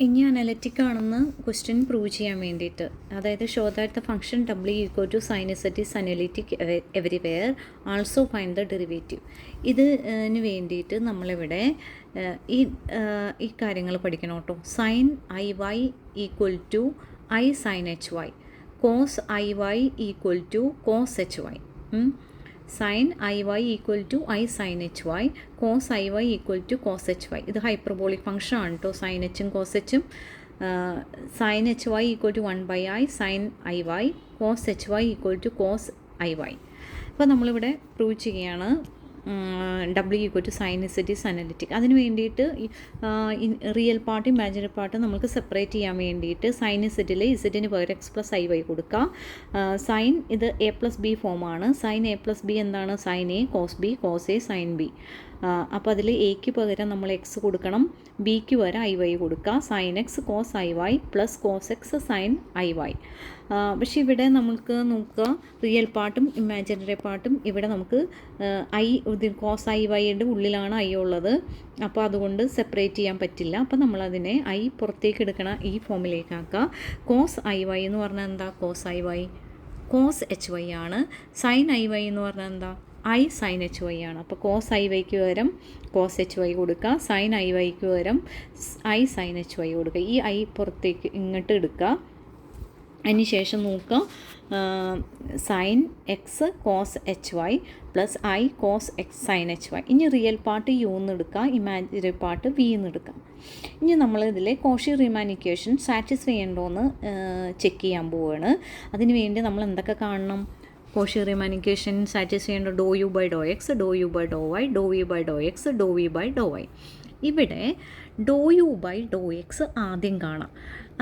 ഇനി അനലറ്റിക് ആണെന്ന് question prove ചെയ്യാൻ വേണ്ടിയിട്ട്, അതായത് show that the function W equal to sine Z is analytic everywhere, also find the derivative. ഇതിന് വേണ്ടിയിട്ട് നമ്മളിവിടെ ഈ കാര്യങ്ങൾ പഠിക്കണം കേട്ടോ. Sine I Y equal to I sine H Y, cos I Y equal to cos H Y, sine I Y equal to I sine H Y, cos I Y equal to cos H Y. ഇത് hyperbolic function ആണ് കേട്ടോ. Sine എച്ചും cos എച്ചും. Sign H Y equal to 1/i sine I Y, cos H Y equal to cos I Y. അപ്പോൾ നമ്മളിവിടെ prove ചെയ്യുകയാണ് W equal to sine Z is analytic. അതിന് വേണ്ടിയിട്ട് real part imaginary part നമുക്ക് separate ചെയ്യാൻ വേണ്ടിയിട്ട് sine ഇസഡിൽ ഇസഡിന് പകരം എക്സ് പ്ലസ് ഐ വൈ കൊടുക്കുക. സൈൻ ഇത് എ പ്ലസ് ബി ഫോമാണ്. സൈൻ എ പ്ലസ് ബി എന്താണ്? Sine A cos B, cos A sine B. അപ്പോൾ അതിൽ എക്ക് പകരം നമ്മൾ എക്സ് കൊടുക്കണം, ബിക്ക് പകരം ഐ വൈ കൊടുക്കുക. Sine X cos I Y plus cos X sine I Y. പക്ഷേ ഇവിടെ നമുക്ക് നോക്കുക, റിയൽ പാർട്ടും ഇമാജിനറി പാർട്ടും ഇവിടെ നമുക്ക് കോസ് ഐ വൈയുടെ ഉള്ളിലാണ് ഐ ഉള്ളത്. അപ്പോൾ അതുകൊണ്ട് സെപ്പറേറ്റ് ചെയ്യാൻ പറ്റില്ല. അപ്പോൾ നമ്മളതിനെ ഐ പുറത്തേക്ക് എടുക്കണം, ഈ ഫോമിലേക്ക് ആക്കുക. കോസ് ഐ വൈ എന്ന് പറഞ്ഞാൽ എന്താ? Cos I Y cos H Y ആണ്. സൈൻ ഐ വൈ എന്ന് പറഞ്ഞാൽ എന്താ? ഐ സൈൻ എച്ച് വൈ ആണ്. അപ്പോൾ കോസ് ഐ വൈക്ക് പകരം കോസ് എച്ച് വൈ കൊടുക്കുക, സൈൻ ഐ വൈക്ക് പകരം ഐ സൈൻ എച്ച് വൈ കൊടുക്കുക. ഈ ഐ പുറത്തേക്ക് ഇങ്ങോട്ട് എടുക്കുക. അതിന് ശേഷം നോക്കുക, sine X cos H Y plus I cos X sine H Y. ഇനി റിയൽ പാർട്ട് യു എന്ന് എടുക്കുക, ഇമാജിനറി പാർട്ട് വി എന്ന് എടുക്കുക. ഇനി നമ്മൾ ഇതിലെ കോഷി റീമാൻ ഇക്വേഷൻ സാറ്റിസ്ഫൈ ചെയ്യണ്ടോയെന്ന് ചെക്ക് ചെയ്യാൻ പോവുകയാണ്. അതിന് വേണ്ടി നമ്മൾ എന്തൊക്കെ കാണണം? കോഷി റീമാൻ ഇക്വേഷൻ സാറ്റിസ്ഫൈ ചെയ്യേണ്ട doe U by doe X, doe U by doe Y, doe V by doe X, doe V by doe Y. ഇവിടെ doe U by doe X ആദ്യം കാണാം.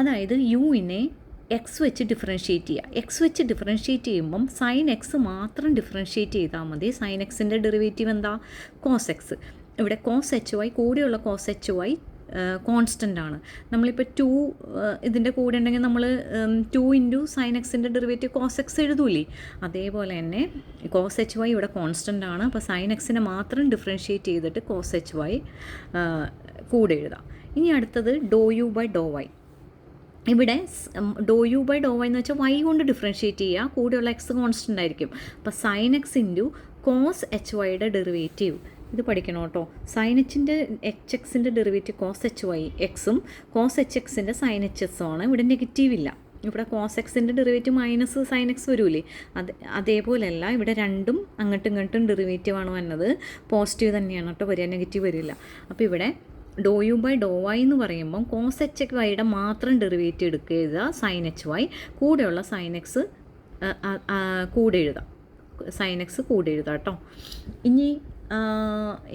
അതായത് യുവിനെ എക്സ് വെച്ച് ഡിഫറൻഷ്യേറ്റ് ചെയ്യുക. X വെച്ച് differentiate ചെയ്യുമ്പം സൈൻ എക്സ് മാത്രം ഡിഫറൻഷ്യേറ്റ് ചെയ്താൽ മതി. സൈൻ എക്സിൻ്റെ ഡെറിവേറ്റീവ് എന്താ? Cos X. ഇവിടെ കോസ് എച്ച് വൈ, കൂടെയുള്ള കോസ് എച്ച് വൈ കോൺസ്റ്റൻ്റ് ആണ്. നമ്മളിപ്പോൾ 2 ഇതിൻ്റെ കൂടെ ഉണ്ടെങ്കിൽ നമ്മൾ 2 ഇൻറ്റു സൈൻ എക്സിൻ്റെ ഡെറിവേറ്റീവ് കോസ് എക്സ് എഴുതൂലേ? അതേപോലെ തന്നെ കോസ് എച്ച് വൈ ഇവിടെ കോൺസ്റ്റൻ്റ് ആണ്. അപ്പോൾ സൈൻ എക്സിനെ മാത്രം ഡിഫറൻഷ്യേറ്റ് ചെയ്തിട്ട് കോസ് എച്ച് വൈ കൂടെ എഴുതാം. ഇനി അടുത്തത് ഡോ യു ബൈ ഡോ വൈ. ഇവിടെ doe U by doe Y എന്ന് വെച്ചാൽ വൈ കൊണ്ട് ഡിഫറൻഷ്യേറ്റ് ചെയ്യുക, കൂടെയുള്ള എക്സ് കോൺസ്റ്റൻ്റ് ആയിരിക്കും. അപ്പോൾ sine X into cos H വൈയുടെ ഡെറിവേറ്റീവ് ഇത് പഠിക്കണം കേട്ടോ. സൈൻ എച്ചിൻ്റെ എച്ച് എക്സിൻ്റെ ഡെറിവേറ്റീവ് കോസ് എച്ച് വൈ എക്സും കോസ് എച്ച് എക്സിൻ്റെ സൈൻ എച്ച് എസും ആണ്. ഇവിടെ നെഗറ്റീവ് ഇല്ല. ഇവിടെ കോസ് എക്സിൻ്റെ ഡെറിവേറ്റീവ് മൈനസ് സൈൻ എക്സ് വരൂലേ? അതേപോലെയല്ല, ഇവിടെ രണ്ടും അങ്ങോട്ടും ഇങ്ങോട്ടും ഡെറിവേറ്റീവാണ് വന്നത്. പോസിറ്റീവ് തന്നെയാണ് കേട്ടോ വരിക, നെഗറ്റീവ് വരില്ല. അപ്പോൾ ഇവിടെ doe U by doe Y എന്ന് പറയുമ്പം കോസ് എച്ച് വൈയുടെ മാത്രം ഡെറിവേറ്റീവ് എടുക്കുക, സൈൻ എച്ച് വൈ, കൂടെയുള്ള സൈൻ എക്സ് കൂടെ എഴുതാം, സൈൻ എക്സ് കൂടെ എഴുതാം കേട്ടോ. ഇനി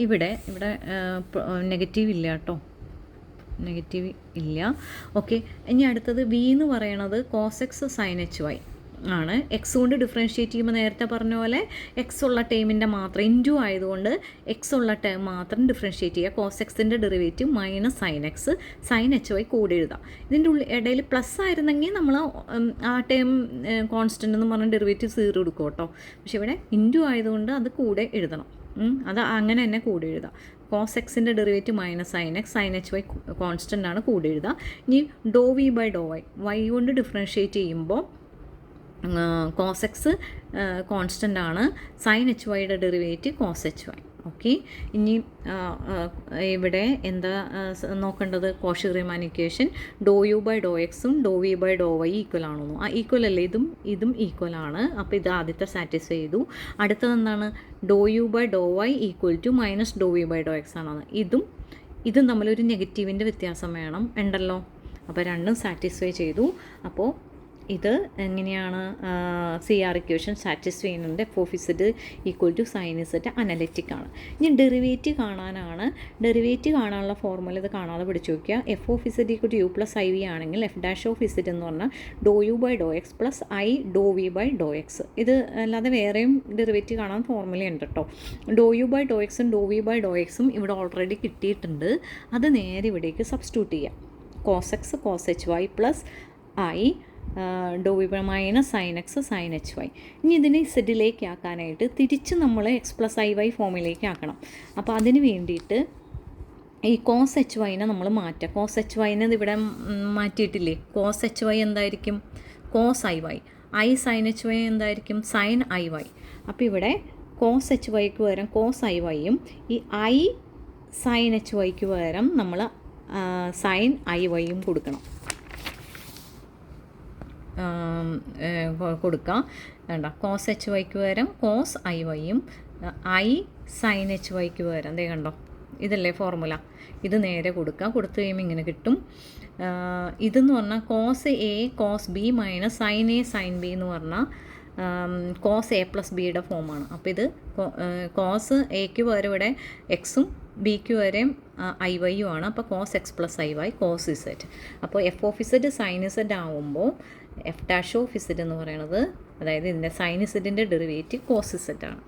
ഇവിടെ നെഗറ്റീവ് ഇല്ല കേട്ടോ, നെഗറ്റീവ് ഇല്ല. ഓക്കെ, ഇനി അടുത്തത് വി എന്ന് പറയണത് cos X sine H Y ആണ്. എക്സ് കൊണ്ട് ഡിഫറൻഷ്യേറ്റ് ചെയ്യുമ്പോൾ നേരത്തെ പറഞ്ഞ പോലെ എക്സ് ഉള്ള ടേമിൻ്റെ മാത്രം ഇൻറ്റു ആയതുകൊണ്ട് എക്സ് ഉള്ള ടേം മാത്രം ഡിഫറൻഷ്യേറ്റ് ചെയ്യുക. കോസ് എക്സിൻ്റെ derivative minus sine X sine H Y കൂടെ എഴുതാം. ഇതിൻ്റെ ഇടയിൽ പ്ലസ് ആയിരുന്നെങ്കിൽ നമ്മൾ ആ ടേം കോൺസ്റ്റൻ്റ് എന്ന് പറഞ്ഞ ഡെറിവേറ്റീവ് 0 എടുക്കും കേട്ടോ. പക്ഷെ ഇവിടെ ഇൻറ്റു ആയതുകൊണ്ട് അത് കൂടെ എഴുതണം. അത് അങ്ങനെ തന്നെ കൂടെ എഴുതാം. കോസ് എക്സിൻ്റെ derivative minus sine X sine H Y constant ആണ്, കൂടെ എഴുതാം. ഇനി doe V by doe Y, Y കൊണ്ട് ഡിഫറൻഷ്യേറ്റ് ചെയ്യുമ്പോൾ കോസ് എക്സ് കോൺസ്റ്റൻ്റ് ആണ്, സൈൻ എച്ച് വൈയുടെ derivative cos H Y. Okay, ഇനി ഇവിടെ എന്താ നോക്കേണ്ടത്? Cauchy Riemann equation doe U by doe എക്സും doe V by doe Y equal ആണെന്നോ? ഈക്വൽ അല്ലേ? ഇതും ഈക്വൽ ആണ്. അപ്പോൾ ഇത് ആദ്യത്തെ സാറ്റിസ്ഫൈ ചെയ്തു. അടുത്തത് എന്താണ്? Doe U by doe Y equal to minus doe V by doe X ആണെന്ന്. ഇതും തമ്മിലൊരു നെഗറ്റീവിൻ്റെ വ്യത്യാസം ഉണ്ടല്ലോ. അപ്പോൾ രണ്ടും സാറ്റിസ്ഫൈ ചെയ്തു. അപ്പോൾ ഇത് എങ്ങനെയാണ് സി ആർ ഇക്വേഷൻ സാറ്റിസ്ഫൈ ചെയ്യുന്നുണ്ട്? F of Z equal to sine Z analytic ആണ്. ഇനി ഡെറിവേറ്റീവ് കാണാനാണ്. ഡെറിവേറ്റീവ് കാണാനുള്ള ഫോർമുല ഇത് കാണാതെ പിടിച്ചു നോക്കുക. F of Z equal to U plus I V ആണെങ്കിൽ എഫ് ഡാഷ് ഓഫ് ഇസഡ് എന്ന് പറഞ്ഞാൽ doe U by doe X plus I Dr V by doe X. ഇത് അല്ലാതെ വേറെയും ഡെറിവേറ്റീവ് കാണാൻ ഫോർമുല ഉണ്ട് കേട്ടോ. ഡോ യു ബൈ ഡോ എക്സും ഡോ വി ബൈ ഡോ എക്സും ഇവിടെ ഓൾറെഡി കിട്ടിയിട്ടുണ്ട്. അത് നേരെ ഇവിടേക്ക് സബ്സ്റ്റിറ്റ്യൂട്ട് ചെയ്യാം. Cos x cos H Y plus I Dr V by minus sine X sine H Y. ഇനി ഇതിനെ ഇസഡിലേക്ക് ആക്കാനായിട്ട് തിരിച്ച് നമ്മൾ എക്സ് പ്ലസ് ഐ വൈ ഫോമിലേക്ക് ആക്കണം. അപ്പോൾ അതിന് വേണ്ടിയിട്ട് ഈ കോസ് എച്ച് വൈനെ നമ്മൾ മാറ്റുക. കോസ് എച്ച് വൈനെ ഇവിടെ മാറ്റിയിട്ടില്ലേ? കോസ് എച്ച് വൈ എന്തായിരിക്കും? Cos I Y. I sine H Y എന്തായിരിക്കും? Sine I Y. അപ്പോൾ ഇവിടെ കോസ് എച്ച് വൈക്ക് പകരം കോസ് ഐ വൈയും ഈ ഐ സൈൻ എച്ച് വൈക്ക് പകരം നമ്മൾ സൈൻ ഐ വൈയും കൊടുക്കണം, കൊടുക്കാം. വേണ്ട, കോസ് എച്ച് വൈക്ക് പകരം കോസ് ഐ വൈയും ഐ സൈൻ എച്ച് വൈക്ക് പകരം ദേ കണ്ടോ, ഇതല്ലേ ഫോർമുല. ഇത് നേരെ കൊടുക്കുക. കൊടുത്തു കഴിയുമ്പോൾ ഇങ്ങനെ കിട്ടും. ഇതെന്ന് പറഞ്ഞാൽ cos a cos b minus sine a sine b എന്ന് പറഞ്ഞാൽ കോസ് എ പ്ലസ് ബിയുടെ ഫോമാണ്. അപ്പോൾ ഇത് കോസ് എക്ക് പകരം ഇവിടെ എക്സും ബിക്ക് പകരം ഐ വൈയും ആണ്. അപ്പോൾ cos X plus I Y cos Z. അപ്പോൾ F of Z sine Z ആവുമ്പോൾ എഫ് ഡാഷ് ഓഫ് ഇസെറ്റ് എന്ന് പറയുന്നത്, അതായത് ഇതിൻ്റെ സൈൻ ഇസെറ്റിൻ്റെ ഡെറിവേറ്റീവ് കോസ് ഇസെറ്റ് ആണ്.